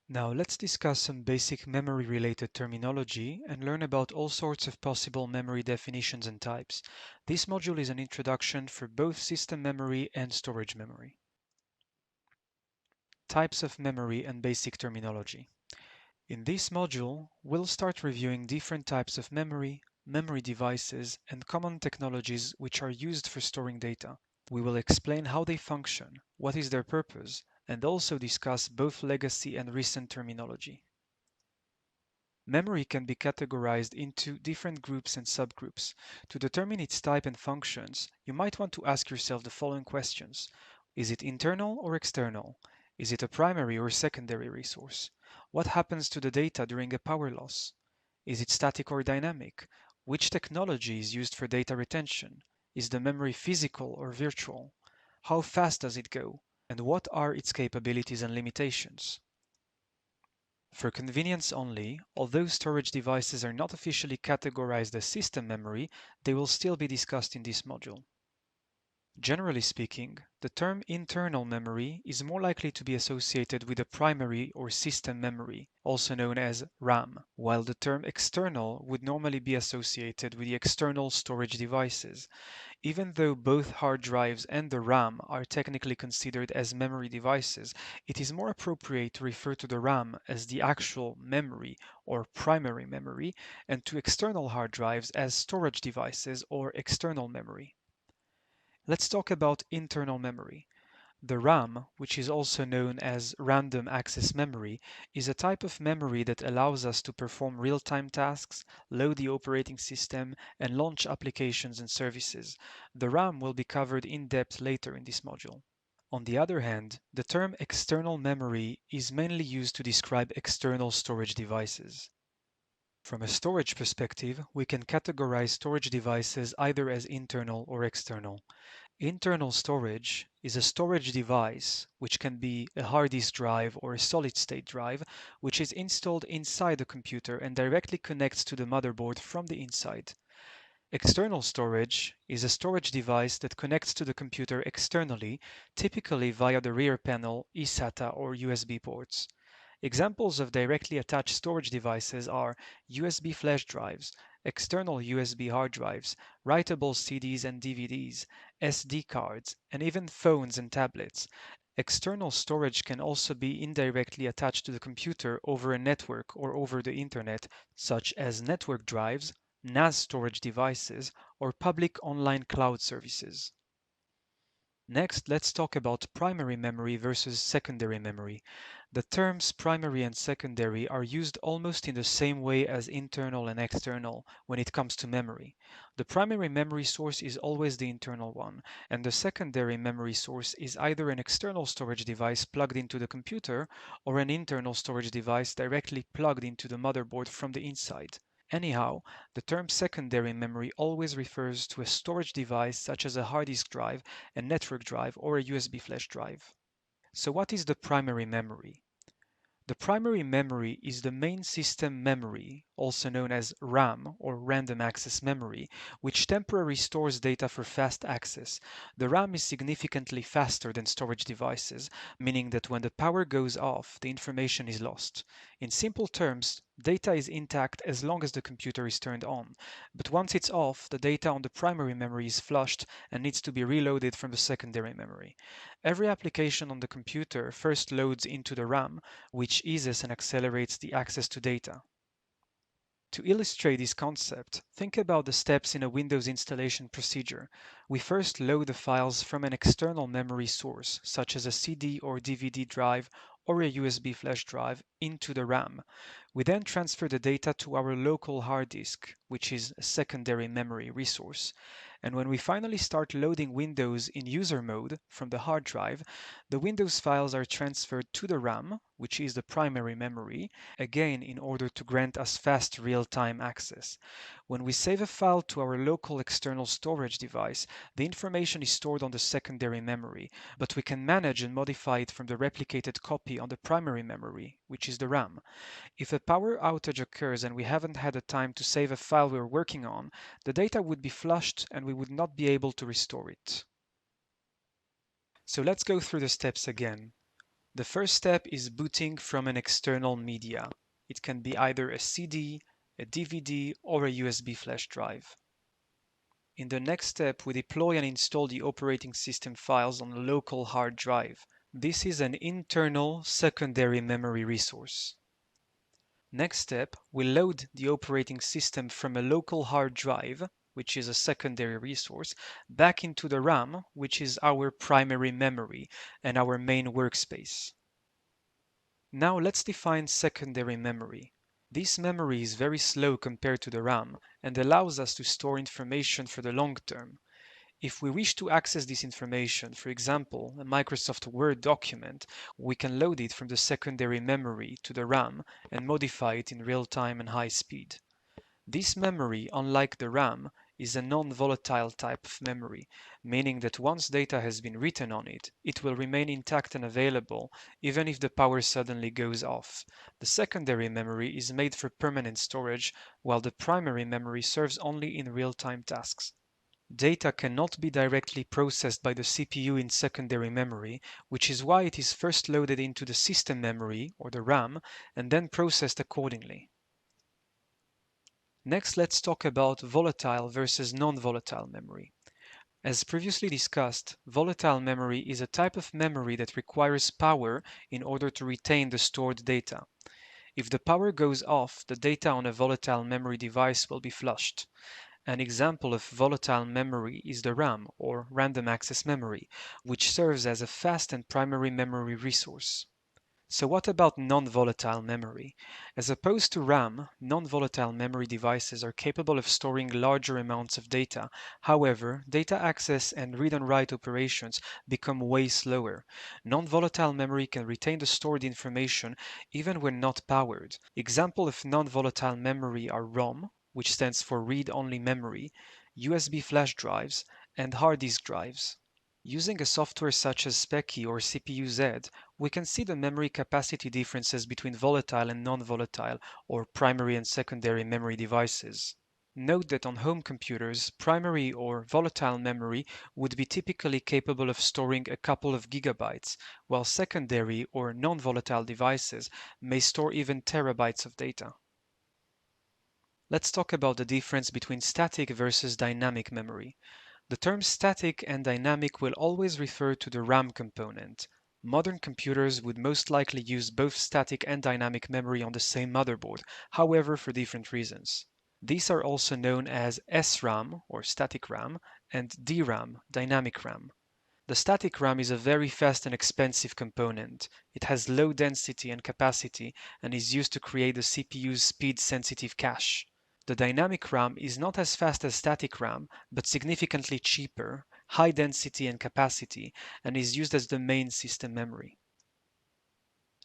Now let's discuss some basic memory-related terminology and learn about all sorts of possible memory definitions and types. This module is an introduction for both system memory and storage memory. Types of memory and basic terminology. In this module, we'll start reviewing different types of memory, memory devices, and common technologies which are used for storing data. We will explain how they function, what is their purpose, and also discuss both legacy and recent terminology. Memory can be categorized into different groups and subgroups. To determine its type and functions, you might want to ask yourself the following questions. Is it internal or external? Is it a primary or secondary resource? What happens to the data during a power loss? Is it static or dynamic? Which technology is used for data retention? Is the memory physical or virtual? How fast does it go? And what are its capabilities and limitations? For convenience only, although storage devices are not officially categorized as system memory, they will still be discussed in this module. Generally speaking, the term internal memory is more likely to be associated with a primary or system memory, also known as RAM, while the term external would normally be associated with the external storage devices. Even though both hard drives and the RAM are technically considered as memory devices, it is more appropriate to refer to the RAM as the actual memory or primary memory, and to external hard drives as storage devices or external memory. Let's talk about internal memory. The RAM, which is also known as random access memory, is a type of memory that allows us to perform real-time tasks, load the operating system, and launch applications and services. The RAM will be covered in depth later in this module. On the other hand, the term external memory is mainly used to describe external storage devices. From a storage perspective, we can categorize storage devices either as internal or external. Internal storage is a storage device, which can be a hard disk drive or a solid-state drive, which is installed inside the computer and directly connects to the motherboard from the inside. External storage is a storage device that connects to the computer externally, typically via the rear panel, eSATA, or USB ports. Examples of directly attached storage devices are USB flash drives, external USB hard drives, writable CDs and DVDs, SD cards, and even phones and tablets. External storage can also be indirectly attached to the computer over a network or over the internet, such as network drives, NAS storage devices, or public online cloud services. Next, let's talk about primary memory versus secondary memory. The terms primary and secondary are used almost in the same way as internal and external when it comes to memory. The primary memory source is always the internal one, and the secondary memory source is either an external storage device plugged into the computer or an internal storage device directly plugged into the motherboard from the inside. Anyhow, the term secondary memory always refers to a storage device such as a hard disk drive, a network drive, or a USB flash drive. So what is the primary memory? The primary memory is the main system memory, also known as RAM or random access memory, which temporarily stores data for fast access. The RAM is significantly faster than storage devices, meaning that when the power goes off, the information is lost. In simple terms, data is intact as long as the computer is turned on, but once it's off, the data on the primary memory is flushed and needs to be reloaded from the secondary memory. Every application on the computer first loads into the RAM, which eases and accelerates the access to data. To illustrate this concept, think about the steps in a Windows installation procedure. We first load the files from an external memory source, such as a CD or DVD drive or a USB flash drive, into the RAM. We then transfer the data to our local hard disk, which is a secondary memory resource. And when we finally start loading Windows in user mode from the hard drive, the Windows files are transferred to the RAM, which is the primary memory, again in order to grant us fast real-time access. When we save a file to our local external storage device, the information is stored on the secondary memory, but we can manage and modify it from the replicated copy on the primary memory, which is the RAM. If a power outage occurs and we haven't had the time to save a file we're working on, the data would be flushed and we would not be able to restore it. So let's go through the steps again. The first step is booting from an external media. It can be either a CD, a DVD, or a USB flash drive. In the next step, we deploy and install the operating system files on a local hard drive. This is an internal secondary memory resource. Next step, we load the operating system from a local hard drive, which is a secondary resource, back into the RAM, which is our primary memory and our main workspace. Now let's define secondary memory. This memory is very slow compared to the RAM and allows us to store information for the long term. If we wish to access this information, for example, a Microsoft Word document, we can load it from the secondary memory to the RAM and modify it in real time and high speed. This memory, unlike the RAM, is a non-volatile type of memory, meaning that once data has been written on it, it will remain intact and available even if the power suddenly goes off. The secondary memory is made for permanent storage, while the primary memory serves only in real-time tasks. Data cannot be directly processed by the CPU in secondary memory, which is why it is first loaded into the system memory, or the RAM, and then processed accordingly. Next, let's talk about volatile versus non-volatile memory. As previously discussed, volatile memory is a type of memory that requires power in order to retain the stored data. If the power goes off, the data on a volatile memory device will be flushed. An example of volatile memory is the RAM, or random access memory, which serves as a fast and primary memory resource. So what about non-volatile memory? As opposed to RAM, non-volatile memory devices are capable of storing larger amounts of data. However, data access and read and write operations become way slower. Non-volatile memory can retain the stored information even when not powered. Examples of non-volatile memory are ROM, which stands for read-only memory, USB flash drives, and hard disk drives. Using a software such as Speccy or CPU-Z, we can see the memory capacity differences between volatile and non-volatile, or primary and secondary memory devices. Note that on home computers, primary or volatile memory would be typically capable of storing a couple of gigabytes, while secondary or non-volatile devices may store even terabytes of data. Let's talk about the difference between static versus dynamic memory. The terms static and dynamic will always refer to the RAM component. Modern computers would most likely use both static and dynamic memory on the same motherboard, however for different reasons. These are also known as SRAM or static RAM and DRAM, dynamic RAM. The static RAM is a very fast and expensive component. It has low density and capacity and is used to create the CPU's speed-sensitive cache. The dynamic RAM is not as fast as static RAM, but significantly cheaper, high density and capacity, and is used as the main system memory.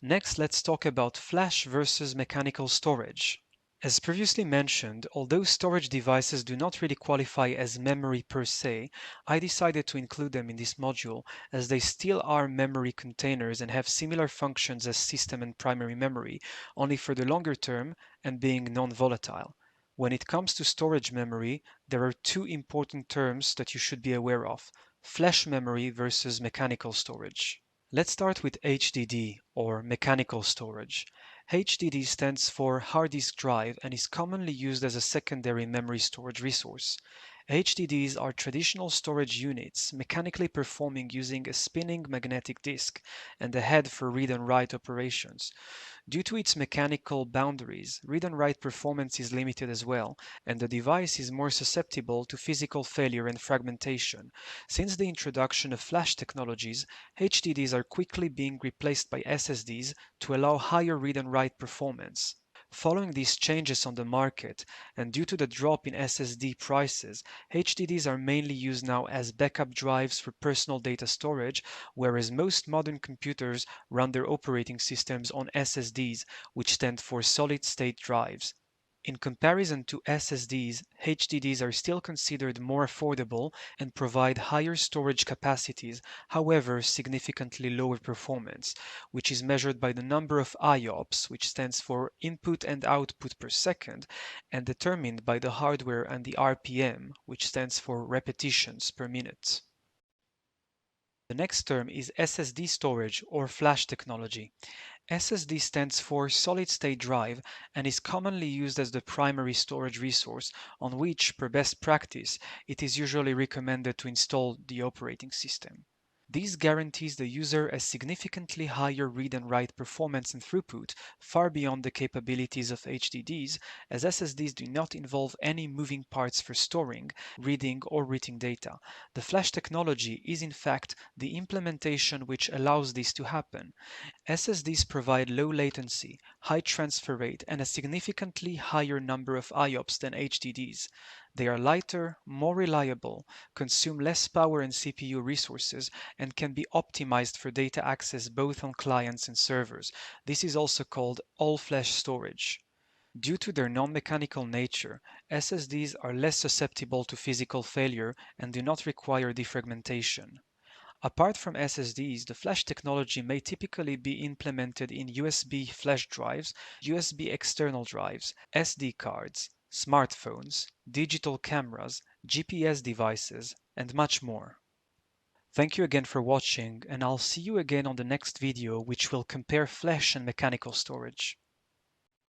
Next, let's talk about flash versus mechanical storage. As previously mentioned, although storage devices do not really qualify as memory per se, I decided to include them in this module as they still are memory containers and have similar functions as system and primary memory, only for the longer term and being non-volatile. When it comes to storage memory, there are two important terms that you should be aware of: flash memory versus mechanical storage. Let's start with HDD, or mechanical storage. HDD stands for hard disk drive and is commonly used as a secondary memory storage resource. HDDs are traditional storage units, mechanically performing using a spinning magnetic disk and a head for read and write operations. Due to its mechanical boundaries, read and write performance is limited as well, and the device is more susceptible to physical failure and fragmentation. Since the introduction of flash technologies, HDDs are quickly being replaced by SSDs to allow higher read and write performance. Following these changes on the market, and due to the drop in SSD prices, HDDs are mainly used now as backup drives for personal data storage, whereas most modern computers run their operating systems on SSDs, which stand for solid-state drives. In comparison to SSDs, HDDs are still considered more affordable and provide higher storage capacities, however significantly lower performance, which is measured by the number of IOPS, which stands for input and output per second, and determined by the hardware and the RPM, which stands for repetitions per minute. The next term is SSD storage or flash technology. SSD stands for solid state drive and is commonly used as the primary storage resource on which, per best practice, it is usually recommended to install the operating system. This guarantees the user a significantly higher read and write performance and throughput, far beyond the capabilities of HDDs, as SSDs do not involve any moving parts for storing, reading, or writing data. The flash technology is in fact the implementation which allows this to happen. SSDs provide low latency, high transfer rate, and a significantly higher number of IOPS than HDDs. They are lighter, more reliable, consume less power and CPU resources, and can be optimized for data access both on clients and servers. This is also called all-flash storage. Due to their non-mechanical nature, SSDs are less susceptible to physical failure and do not require defragmentation. Apart from SSDs, the flash technology may typically be implemented in USB flash drives, USB external drives, SD cards, smartphones, digital cameras, GPS devices, and much more. Thank you again for watching, and I'll see you again on the next video, which will compare flash and mechanical storage.